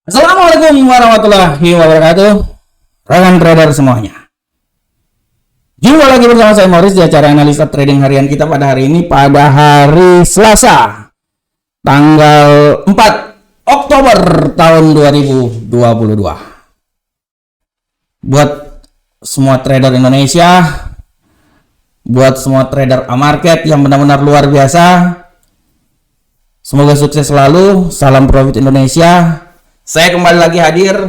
Assalamualaikum warahmatullahi wabarakatuh. Rekan trader semuanya. Jumpa lagi bersama saya Morris di acara analisa trading harian kita pada hari ini, pada hari Selasa tanggal 4 Oktober tahun 2022. Buat semua trader Indonesia, buat semua trader A-Market yang benar-benar luar biasa, semoga sukses selalu. Salam profit Indonesia. Saya kembali lagi hadir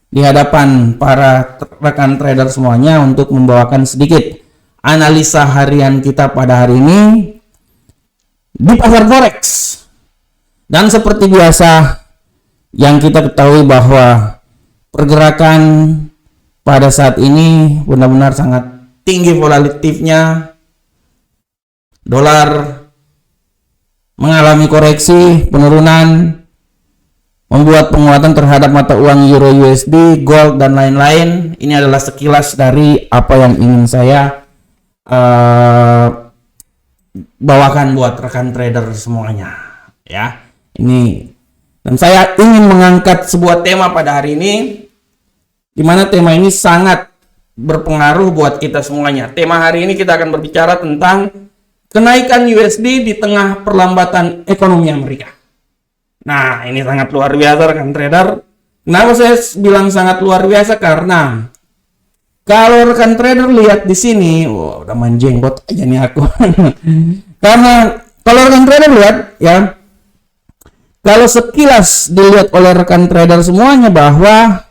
di hadapan para rekan trader semuanya untuk membawakan sedikit analisa harian kita pada hari ini di pasar forex. Dan seperti biasa yang kita ketahui bahwa pergerakan pada saat ini benar-benar sangat tinggi volatilitasnya. Dolar mengalami koreksi, penurunan, membuat penguatan terhadap mata uang Euro USD, Gold, dan lain-lain. Ini adalah sekilas dari apa yang ingin saya bawakan buat rekan trader semuanya. Ya, ini, dan saya ingin mengangkat sebuah tema pada hari ini, di mana tema ini sangat berpengaruh buat kita semuanya. Tema hari ini kita akan berbicara tentang kenaikan USD di tengah perlambatan ekonomi Amerika. Nah, ini sangat luar biasa rekan trader. Kenapa saya bilang sangat luar biasa? Karena kalau rekan trader lihat di sini, udah main jenggot aja nih aku. Karena kalau rekan trader lihat ya, kalau sekilas dilihat oleh rekan trader semuanya bahwa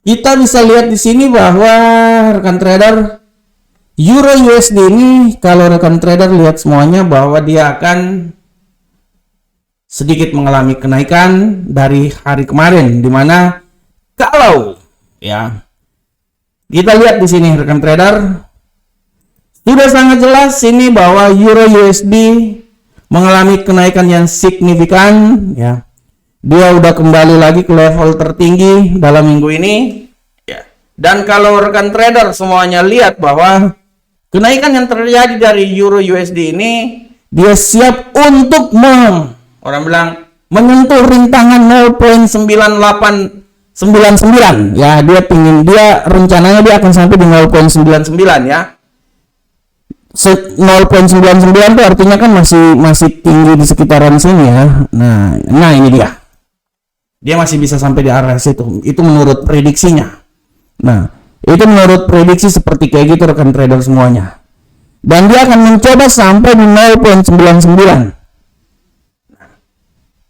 kita bisa lihat di sini bahwa rekan trader Euro USD ini, kalau rekan trader lihat semuanya bahwa dia akan sedikit mengalami kenaikan dari hari kemarin, di mana kalau ya kita lihat di sini rekan trader sudah sangat jelas ini bahwa Euro USD mengalami kenaikan yang signifikan ya. Dia udah kembali lagi ke level tertinggi dalam minggu ini ya. Dan kalau rekan trader semuanya lihat bahwa kenaikan yang terjadi dari Euro USD ini, dia siap untuk orang bilang menyentuh rintangan 0.9899 ya. Dia rencananya dia akan sampai di 0.99 ya. 0.99 itu artinya kan masih tinggi di sekitaran sini ya. Nah ini dia masih bisa sampai di area situ, itu menurut prediksinya. Nah, itu menurut prediksi seperti kayak gitu rekan trader semuanya. Dan dia akan mencoba sampai di 0.99.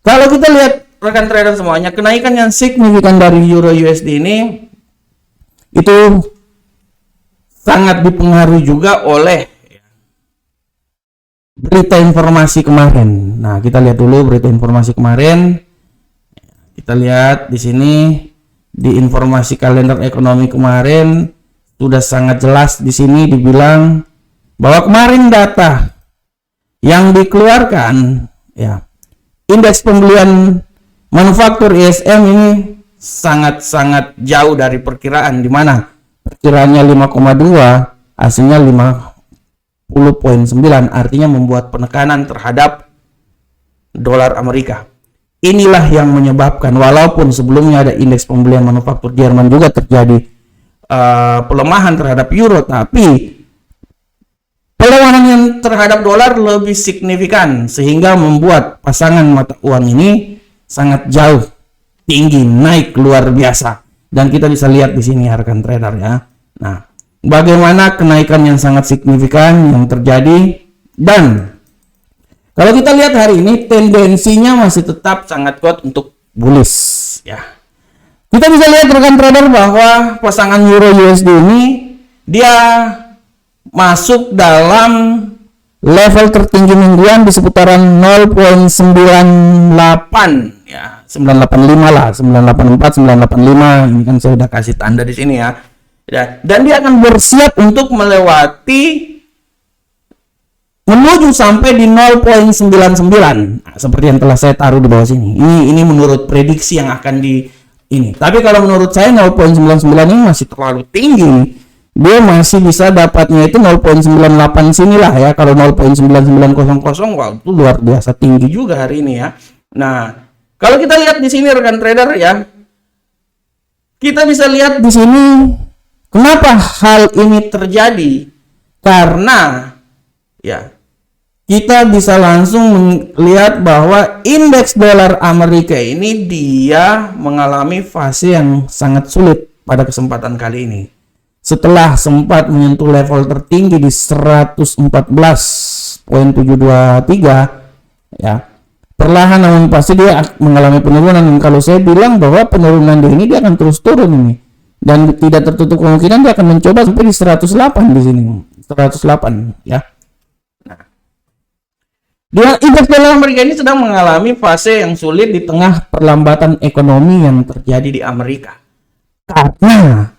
Kalau kita lihat rekan trader semuanya, kenaikan yang signifikan dari Euro USD ini itu sangat dipengaruhi juga oleh berita informasi kemarin. Nah, kita lihat dulu berita informasi kemarin. Kita lihat di sini di informasi kalender ekonomi kemarin sudah sangat jelas di sini dibilang bahwa kemarin data yang dikeluarkan ya, indeks pembelian manufaktur ISM ini sangat-sangat jauh dari perkiraan, di mana perkiraannya 5,2, hasilnya 50,9, artinya membuat penekanan terhadap dolar Amerika. Inilah yang menyebabkan walaupun sebelumnya ada indeks pembelian manufaktur Jerman juga terjadi pelemahan terhadap euro, tapi pelemahan yang terhadap dolar lebih signifikan sehingga membuat pasangan mata uang ini sangat jauh tinggi, naik luar biasa. Dan kita bisa lihat di sini rekan trader ya. Nah, bagaimana kenaikan yang sangat signifikan yang terjadi. Dan kalau kita lihat hari ini tendensinya masih tetap sangat kuat untuk bullish ya. Kita bisa lihat rekan trader bahwa pasangan Euro USD ini dia masuk dalam level tertinggi mingguan di seputaran 0.98 ya, 985 lah, 984, 985. Ini kan saya udah kasih tanda di sini ya. Dan dia akan bersiap untuk menuju sampai di 0.99. Nah, seperti yang telah saya taruh di bawah sini. Ini menurut prediksi yang akan ini. Tapi kalau menurut saya 0.99 ini masih terlalu tinggi. Dia masih bisa dapatnya itu 0.98 sinilah ya. Kalau 0.9900, wah itu luar biasa tinggi juga hari ini ya. Nah, Kalau kita lihat di sini rekan trader ya, kita bisa lihat di sini kenapa hal ini terjadi, karena ya kita bisa langsung melihat bahwa indeks dolar Amerika ini dia mengalami fase yang sangat sulit pada kesempatan kali ini. Setelah sempat menyentuh level tertinggi di 114.723 ya, perlahan namun pasti dia mengalami penurunan. Dan kalau saya bilang bahwa penurunan ini dia akan terus turun ini, dan tidak tertutup kemungkinan dia akan mencoba sampai di 108 di sini, 108 ya. Nah, indeks dolar Amerika ini sedang mengalami fase yang sulit di tengah perlambatan ekonomi yang terjadi di Amerika karena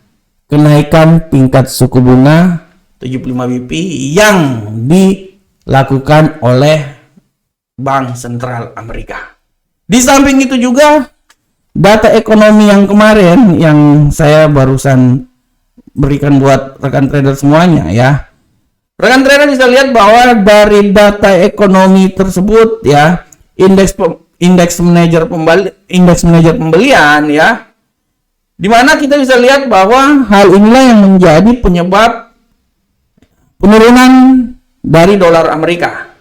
kenaikan tingkat suku bunga 75 BP yang dilakukan oleh Bank Sentral Amerika. Di samping itu juga data ekonomi yang kemarin yang saya barusan berikan buat rekan trader semuanya ya. Rekan trader bisa lihat bahwa dari data ekonomi tersebut ya, indeks manajer pembelian ya, di mana kita bisa lihat bahwa hal inilah yang menjadi penyebab penurunan dari dolar Amerika.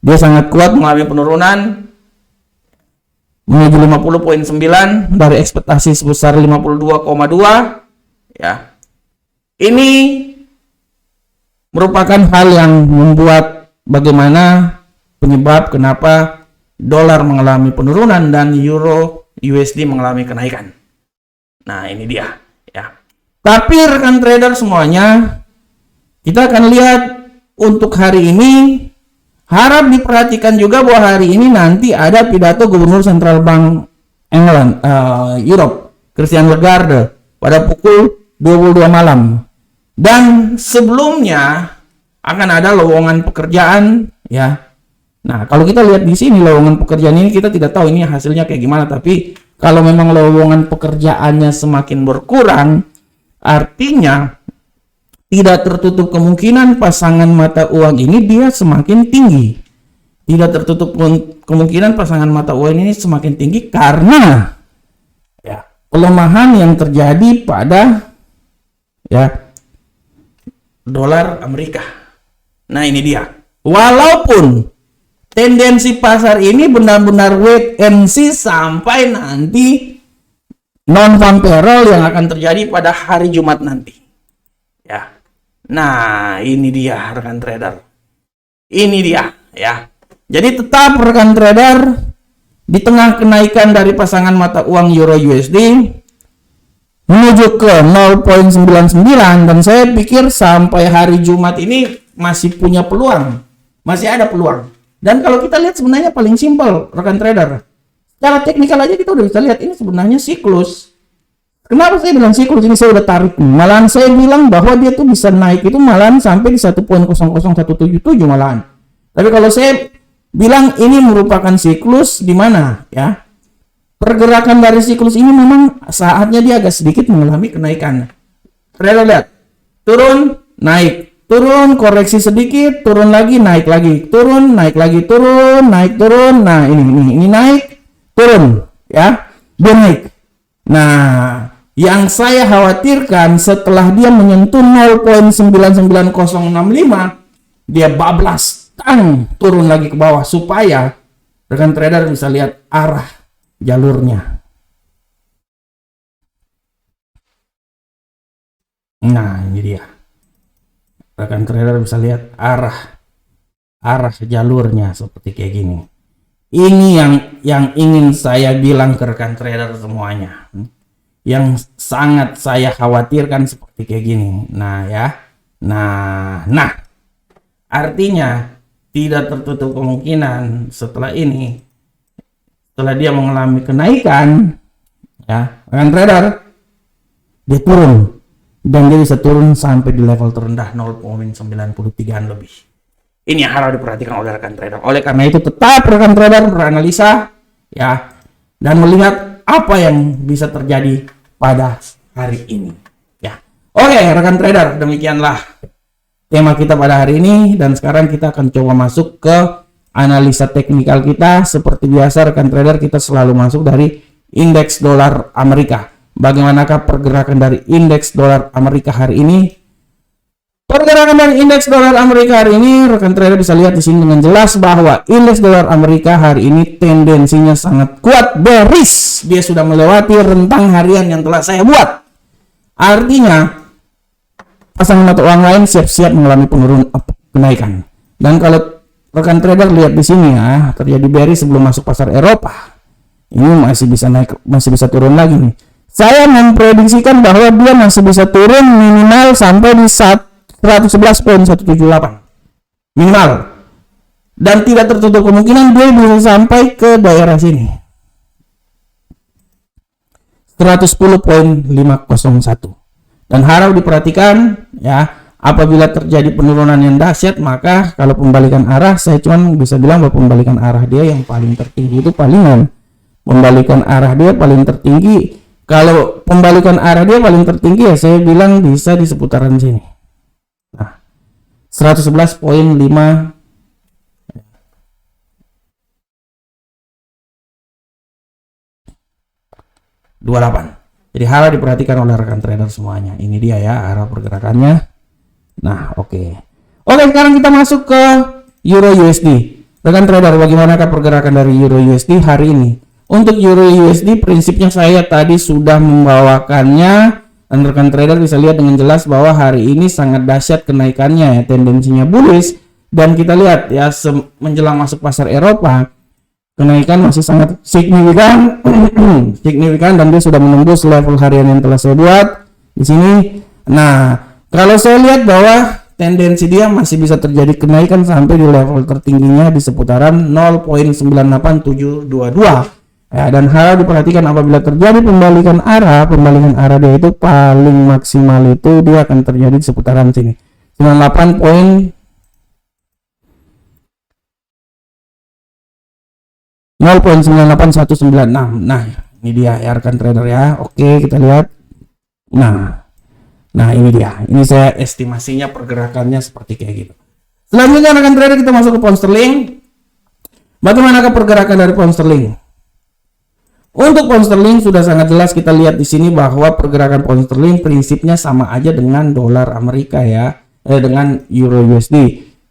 Dia sangat kuat mengalami penurunan menuju 50.9 dari ekspektasi sebesar 52,2 ya. Ini merupakan hal yang membuat bagaimana penyebab kenapa dolar mengalami penurunan dan euro USD mengalami kenaikan. Nah, ini dia ya. Tapi rekan trader semuanya, kita akan lihat untuk hari ini, harap diperhatikan juga bahwa hari ini nanti ada pidato Gubernur Central Bank England, Europe, Christine Lagarde pada pukul 22 malam. Dan sebelumnya akan ada lowongan pekerjaan ya. Nah, kalau kita lihat di sini lowongan pekerjaan ini, kita tidak tahu ini hasilnya kayak gimana, tapi kalau memang lowongan pekerjaannya semakin berkurang, artinya tidak tertutup kemungkinan pasangan mata uang ini dia semakin tinggi. Tidak tertutup kemungkinan pasangan mata uang ini semakin tinggi karena ya, pelemahan yang terjadi pada ya dolar Amerika. Nah, ini dia. Walaupun tendensi pasar ini benar-benar wait and see sampai nanti non-farm payroll yang akan terjadi pada hari Jumat nanti. Ya. Nah, ini dia rekan trader. Ini dia ya. Jadi tetap rekan trader, di tengah kenaikan dari pasangan mata uang euro USD menuju ke 0.99, dan saya pikir sampai hari Jumat ini masih punya peluang. Masih ada peluang. Dan kalau kita lihat sebenarnya paling simpel rekan trader. Secara teknikal aja kita udah bisa lihat ini sebenarnya siklus. Kenapa saya bilang siklus? Ini saya udah tarik nih. Malahan saya bilang bahwa dia tuh bisa naik itu malahan sampai di 1.00177 malahan. Tapi kalau saya bilang ini merupakan siklus di mana ya? Pergerakan dari siklus ini memang saatnya dia agak sedikit mengalami kenaikan. Trader lihat. Turun, naik. Turun, koreksi sedikit, turun lagi, naik lagi. Turun, naik lagi, turun, naik, turun. Nah, ini naik, turun, ya. Dia naik. Nah, yang saya khawatirkan setelah dia menyentuh 0.99065, dia bablas, turun lagi ke bawah supaya rekan trader bisa lihat arah jalurnya. Nah, ini dia. Rekan trader bisa lihat arah jalurnya seperti kayak gini. Ini yang ingin saya bilang ke rekan trader semuanya. Yang sangat saya khawatirkan seperti kayak gini. Nah, ya. Nah. Artinya tidak tertutup kemungkinan setelah ini, setelah dia mengalami kenaikan, ya, rekan trader, dia turun. Dan dia bisa turun sampai di level terendah 0.93 lebih. Ini yang harus diperhatikan oleh rekan trader. Oleh karena itu tetap rekan trader beranalisa ya, dan melihat apa yang bisa terjadi pada hari ini ya. Oke rekan trader, demikianlah tema kita pada hari ini, dan sekarang kita akan coba masuk ke analisa teknikal kita seperti biasa rekan trader, kita selalu masuk dari indeks dolar Amerika. Bagaimanakah pergerakan dari indeks dolar Amerika hari ini? Pergerakan dari indeks dolar Amerika hari ini, rekan trader bisa lihat di sini dengan jelas bahwa indeks dolar Amerika hari ini tendensinya sangat kuat bearish. Dia sudah melewati rentang harian yang telah saya buat. Artinya, pasangan mata uang lain siap-siap mengalami penurunan kenaikan. Dan kalau rekan trader lihat di sini ya, terjadi bearish sebelum masuk pasar Eropa. Ini masih bisa naik, masih bisa turun lagi nih. Saya memprediksikan bahwa dia masih bisa turun minimal sampai di 111.178 minimal, dan tidak tertutup kemungkinan dia bisa sampai ke daerah sini 110.501. Dan harap diperhatikan ya, apabila terjadi penurunan yang dahsyat, maka kalau pembalikan arah, saya cuma bisa bilang bahwa pembalikan arah dia yang paling tertinggi itu palingan, pembalikan arah dia paling tertinggi. Kalau pembalikan arah dia paling tertinggi ya saya bilang bisa di seputaran sini. Nah, 111.5 28. Jadi harap diperhatikan oleh rekan trader semuanya. Ini dia ya arah pergerakannya. Nah, oke, sekarang kita masuk ke Euro USD. Rekan trader, bagaimanakah pergerakan dari Euro USD hari ini? Untuk Euro USD prinsipnya saya tadi sudah membawakannya, dan rekan trader bisa lihat dengan jelas bahwa hari ini sangat dahsyat kenaikannya ya, tendensinya bullish. Dan kita lihat ya, menjelang masuk pasar Eropa, kenaikan masih sangat signifikan signifikan, dan dia sudah menembus level harian yang telah saya buat di sini. Nah, kalau saya lihat bahwa tendensi dia masih bisa terjadi kenaikan sampai di level tertingginya di seputaran 0.98722 ya, dan harap diperhatikan apabila terjadi pembalikan arah dia itu paling maksimal itu dia akan terjadi di seputaran sini 0.98196. Nah, ini dia ya rekan trader ya. Oke, kita lihat. Nah ini dia. Ini saya estimasinya pergerakannya seperti kayak gitu. Selanjutnya rekan trader, kita masuk ke pound sterling. Bagaimanakah pergerakan dari pound sterling? Untuk pound sterling sudah sangat jelas kita lihat di sini bahwa pergerakan pound sterling prinsipnya sama aja dengan dolar Amerika ya, dengan Euro USD.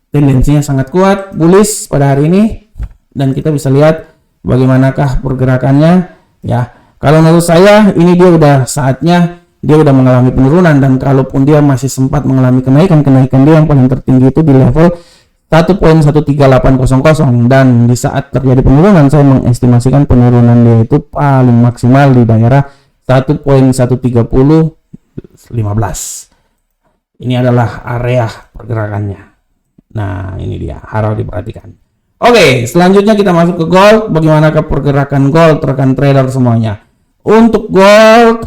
Tendensinya sangat kuat, bullish pada hari ini, dan kita bisa lihat bagaimanakah pergerakannya ya. Kalau menurut saya ini dia udah saatnya dia udah mengalami penurunan, dan kalaupun dia masih sempat mengalami kenaikan dia yang paling tertinggi itu di level 1.13800, dan di saat terjadi penurunan saya mengestimasikan penurunan dia itu paling maksimal di daerah 1.13015. Ini adalah area pergerakannya. Nah, ini dia, harus diperhatikan. Oke, selanjutnya kita masuk ke gold. Bagaimanakah pergerakan gold rekan trader semuanya? Untuk gold,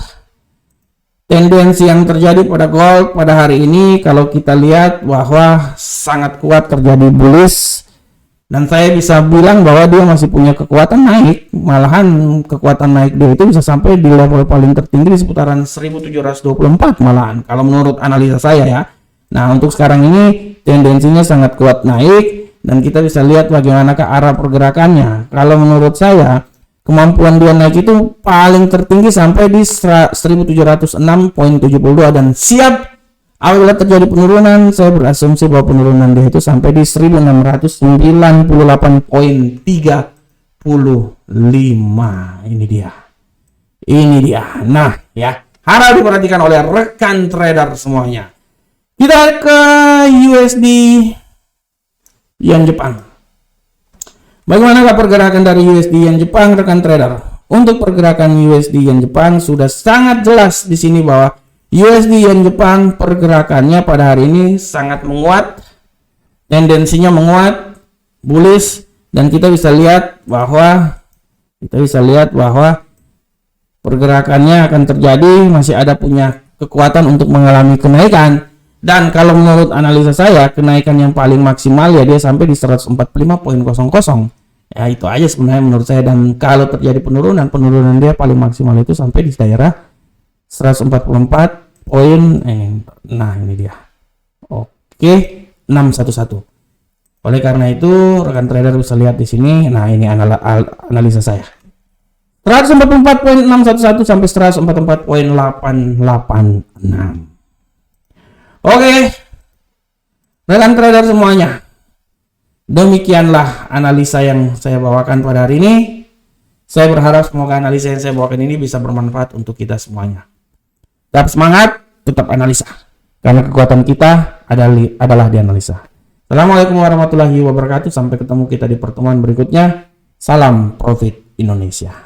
tendensi yang terjadi pada gold pada hari ini kalau kita lihat bahwa sangat kuat terjadi bullish, dan saya bisa bilang bahwa dia masih punya kekuatan naik. Malahan kekuatan naik dia itu bisa sampai di level paling tertinggi di seputaran 1724 malahan kalau menurut analisa saya ya. Nah, untuk sekarang ini tendensinya sangat kuat naik, dan kita bisa lihat bagaimanakah arah pergerakannya. Kalau menurut saya kemampuan dia naik itu paling tertinggi sampai di 1706.72, dan siap apabila terjadi penurunan. Saya berasumsi bahwa penurunan dia itu sampai di 1698.35. Ini dia. Nah ya, harus diperhatikan oleh rekan trader semuanya. Kita ke USD Yen Jepang. Bagaimanakah pergerakan dari USD Yen Jepang rekan trader? Untuk pergerakan USD Yen Jepang sudah sangat jelas di sini bahwa USD Yen Jepang pergerakannya pada hari ini sangat menguat, tendensinya menguat, bullish, dan kita bisa lihat bahwa pergerakannya akan terjadi, masih ada punya kekuatan untuk mengalami kenaikan. Dan kalau menurut analisa saya, kenaikan yang paling maksimal ya dia sampai di 145.00. Ya itu aja sebenarnya menurut saya. Dan kalau terjadi penurunan dia paling maksimal itu sampai di daerah 144 poin. Nah ini dia. Oke, 611. Oleh karena itu, rekan trader bisa lihat di sini. Nah, ini analisa saya. 144.611 sampai 144.886. Oke, rekan trader semuanya. Demikianlah analisa yang saya bawakan pada hari ini. Saya berharap semoga analisa yang saya bawakan ini bisa bermanfaat untuk kita semuanya. Tetap semangat, tetap analisa. Karena kekuatan kita adalah di analisa. Assalamualaikum warahmatullahi wabarakatuh. Sampai ketemu kita di pertemuan berikutnya. Salam Profit Indonesia.